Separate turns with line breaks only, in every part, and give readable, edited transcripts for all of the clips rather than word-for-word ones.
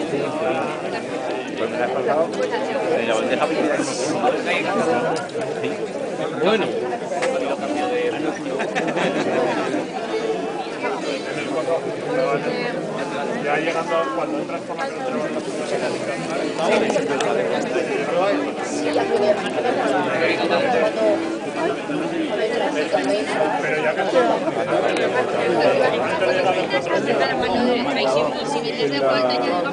Pues me la has pasado. La bandeja bueno.
Ya llegando cuando entras por la frontera pero ya que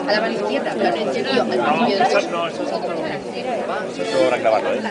a la mano izquierda, pero no entiendo al principio del coche.
no, eso es otro.
Eso habrá que grabarlo, ¿eh?